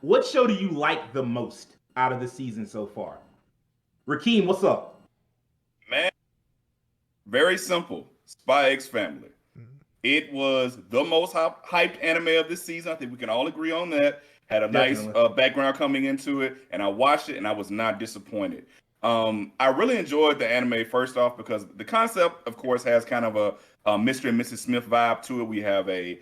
what show do you like the most out of the season so far? Rakeem, what's up? Man, very simple. Spy X Family. Mhm. It was the most hyped anime of this season. I think we can all agree on that. Had a nice Definitely. background coming into it, and I watched it, and I was not disappointed. I really enjoyed the anime first off because the concept, of course, has kind of a Mr. and Mrs. Smith vibe to it. We have a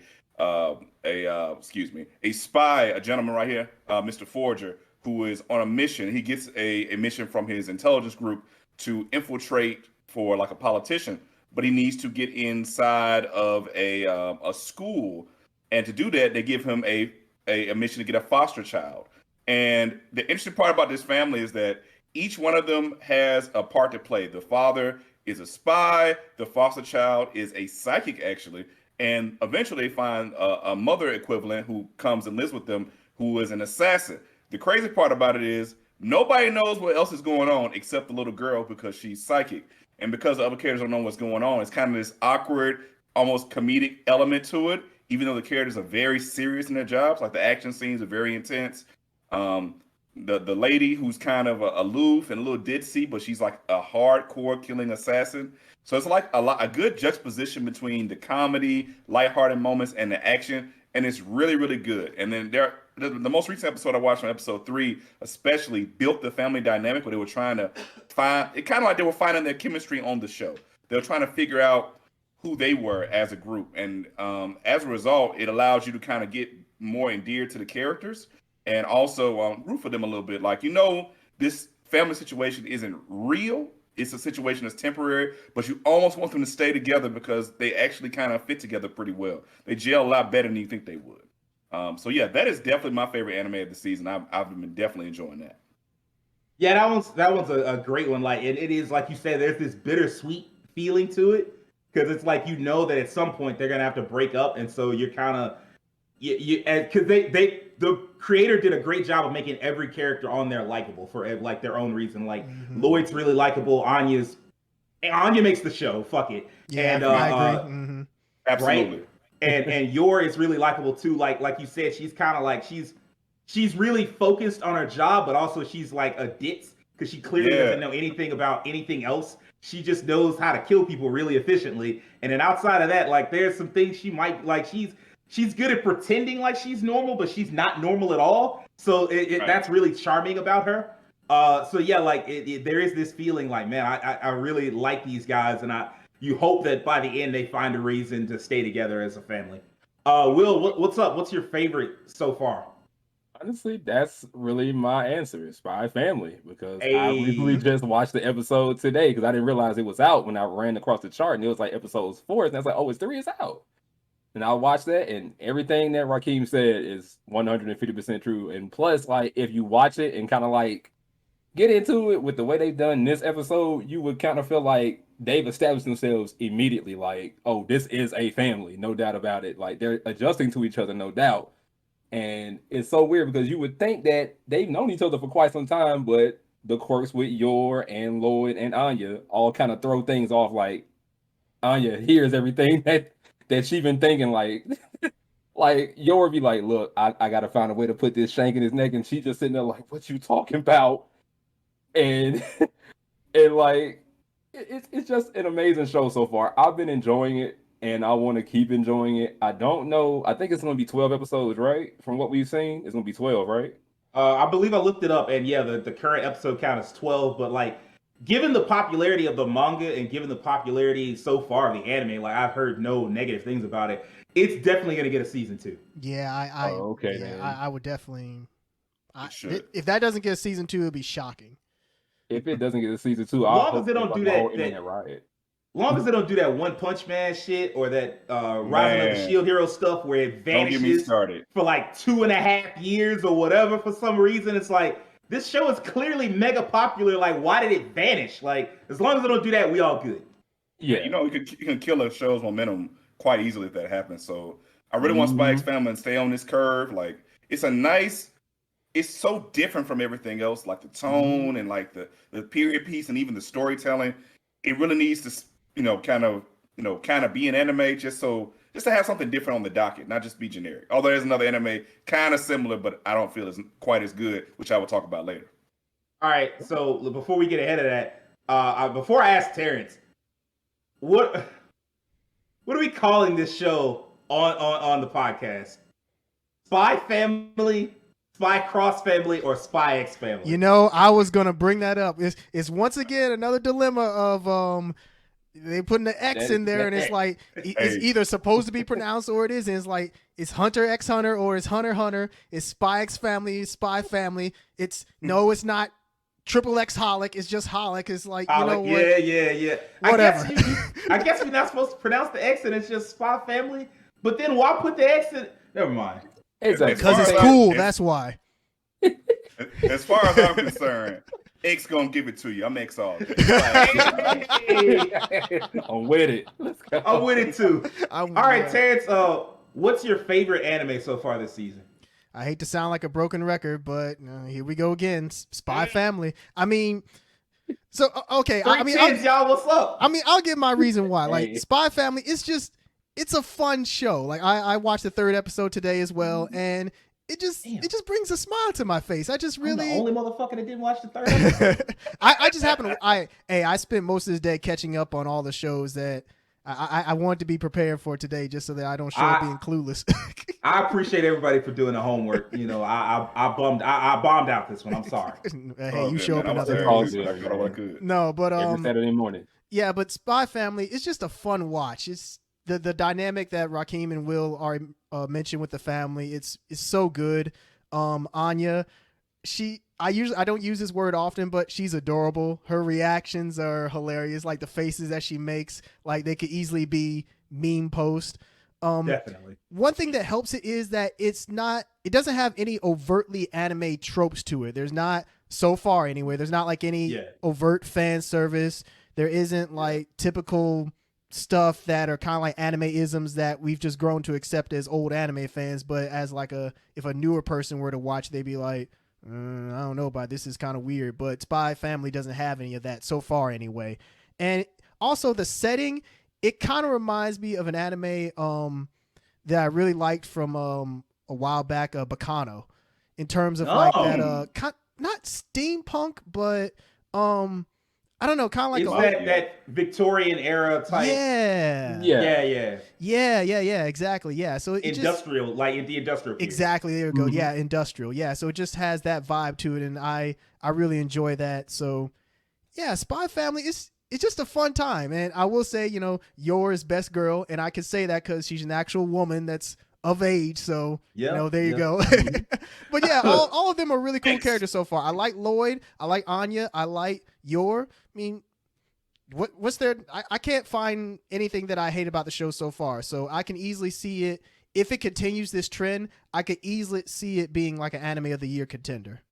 spy, a gentleman right here, Mr. Forger, who is on a mission. He gets a mission from his intelligence group to infiltrate for like a politician, but he needs to get inside of a school, and to do that, they give him a mission to get a foster child. And the interesting part about this family is that each one of them has a part to play. The father is a spy. The foster child is a psychic, actually. And eventually, they find a mother equivalent who comes and lives with them, who is an assassin. The crazy part about it is nobody knows what else is going on except the little girl because she's psychic. And because the other characters don't know what's going on, it's kind of this awkward, almost comedic element to it. Even though the characters are very serious in their jobs, like the action scenes are very intense. Um, the lady who's kind of aloof and a little ditzy, but she's like a hardcore killing assassin. So it's like a good juxtaposition between the comedy, lighthearted moments, and the action, and it's really really good. And then the most recent episode I watched, from episode three, especially built the family dynamic where they were trying to find it, kind of like they were finding their chemistry on the show. They were trying to figure out who they were as a group, and as a result, it allows you to kind of get more endeared to the characters and also root for them a little bit. Like, this family situation isn't real. It's a situation that's temporary, but you almost want them to stay together because they actually kind of fit together pretty well. They gel a lot better than you think they would. So yeah, that is definitely my favorite anime of the season. I've been definitely enjoying that. Yeah, that one's a great one. Like it is like you said, there's this bittersweet feeling to it because it's like you know that at some point they're gonna have to break up, and so you're kind of you because they the creator did a great job of making every character on there likable for like their own reason. Like Mhm. Lloyd's really likable. Anya makes the show. Fuck it, Yeah, and I agree. Hmm. right, Absolutely. and Yor is really likable too. Like you said, she's kind of like she's really focused on her job, but also she's like a ditz because she clearly Yeah. doesn't know anything about anything else. She just knows how to kill people really efficiently. And then outside of that, like there's some things she might like. She's good at pretending like she's normal, but she's not normal at all. So Right. that's really charming about her. So yeah, like there is this feeling like, man, I really like these guys, and I you hope that by the end they find a reason to stay together as a family. Will, what's up? What's your favorite so far? Honestly, that's really my answer, Spy Family, because I recently A just watched the episode today because I didn't realize it was out when I ran across the chart and it was like episodes four, and I was like, oh, it's three is out. And I watched that, and everything that Raheem said is 150% true. And plus, like, if you watch it and kind of like get into it with the way they've done this episode, you would kind of feel like they've established themselves immediately. Like, oh, this is a family, no doubt about it. Like, they're adjusting to each other, no doubt. And it's so weird because you would think that they've known each other for quite some time, but the quirks with Yor and Lloyd and Anya all kind of throw things off. Like Anya hears everything that she been thinking. Like Yor be like, "Look, I gotta find a way to put this shank in his neck," and she just sitting there like, "What you talking about?" And and like it's just an amazing show so far. I've been enjoying it, and I want to keep enjoying it. I don't know. I think it's going to be 12 episodes, right? From what we've seen, it's going to be 12, right? I believe I looked it up, and yeah, the current episode count is 12. But like, given the popularity of the manga and given the popularity so far of the anime, like I've heard no negative things about it. It's definitely gonna get a season two. Yeah, Oh, okay yeah, then. I would definitely. It should. If that doesn't get a season two, it'd be shocking. If it doesn't get a season two, I Long as hope they there's don't like do a whole that internet riot. long as they don't do that One Punch Man shit or that Rising of the Man, Shield Hero stuff where it don't get me vanishes started. for like 2.5 years or whatever for some reason. It's like this show is clearly mega popular. Like, why did it vanish? Like, as long as they don't do that, we all good. Yeah, Yeah. you can kill a show's momentum quite easily if that happens. So I really want Spy X Hmm. Family to stay on this curve. Like, it's a nice, it's so different from everything else, like the Mm-hmm. tone and like the period piece and even the storytelling. It really needs to, kind of be an anime just so just to have something different on the docket, not just be generic. Although there's another anime kind of similar, but I don't feel it's quite as good, which I will talk about later. All right, so before we get ahead of that, before I ask Terrence, what are we calling this show on the podcast? Spy Family, Spy Cross Family, or Spy X Family? You know, I was gonna bring that up. It's once again another dilemma of they putting the X in there, and it's like it's either supposed to be pronounced or it isn't. It's like it's Hunter X Hunter or it's Hunter Hunter. It's Spy X Family, Spy Family. It's no, it's not Triple X Holic. It's just Holic. It's like you know what? Yeah. Whatever. I guess we're not supposed to pronounce the X, and it's just Spy Family. But then why put the X in? Never mind. Exactly. Because it's cool. That's why. As far as I'm concerned, X gonna give it to you. I'm X all day. I'm with it. Let's go. I'm with it too. All right, Terrence. What's your favorite anime so far this season? I hate to sound like a broken record, but here we go again. Spy Family. I mean, so okay. I mean, y'all, what's up? I mean, I'll give my reason why. Like Hey. Spy Family, it's a fun show. Like I watched the 3rd episode today as well, and it just brings a smile to my face. I just really I'm the only motherfucker that didn't watch the 3rd episode. I just happen to I spent most of this day catching up on all the shows that I wanted to be prepared for today, just so that I don't show up being clueless. I appreciate everybody for doing the homework. You know, I bombed out this one. I'm sorry. Hey, you show up another all day. good. No, but Every Saturday morning. yeah, but Spy Family is just a fun watch. It's the dynamic that Raheem and Will are mentioned with the family. It's so good. Anya, I don't use this word often, but she's adorable. Her reactions are hilarious. Like the faces that she makes, like they could easily be meme post. Definitely. One thing that helps it is that it doesn't have any overtly anime tropes to it. There's not, so far anyway, there's not like any overt fan service. There isn't like typical stuff that are kind of like anime-isms that we've just grown to accept as old anime fans, but as like if a newer person were to watch, they'd be like, I don't know about this, is kind of weird. But Spy Family doesn't have any of that so far anyway. And also the setting, it kind of reminds me of an anime that I really liked from a while back, Bacano, in terms of like that not steampunk, but I don't know, kind of like that Victorian era type. Yeah, exactly. Yeah, so it industrial, just, like in the industrial period. Exactly, there we go. Yeah, industrial. Yeah, so it just has that vibe to it, and I really enjoy that. So yeah, Spy Family is it's just a fun time, and I will say, you know, yours best girl, and I can say that because she's an actual woman that's of age. So you know, there you go. But yeah, all of them are really cool characters so far. I like Lloyd. I like Anya. I like Yor. I mean, what's there? I can't find anything that I hate about the show so far. So I can easily see it. If it continues this trend, I could easily see it being like an anime of the year contender.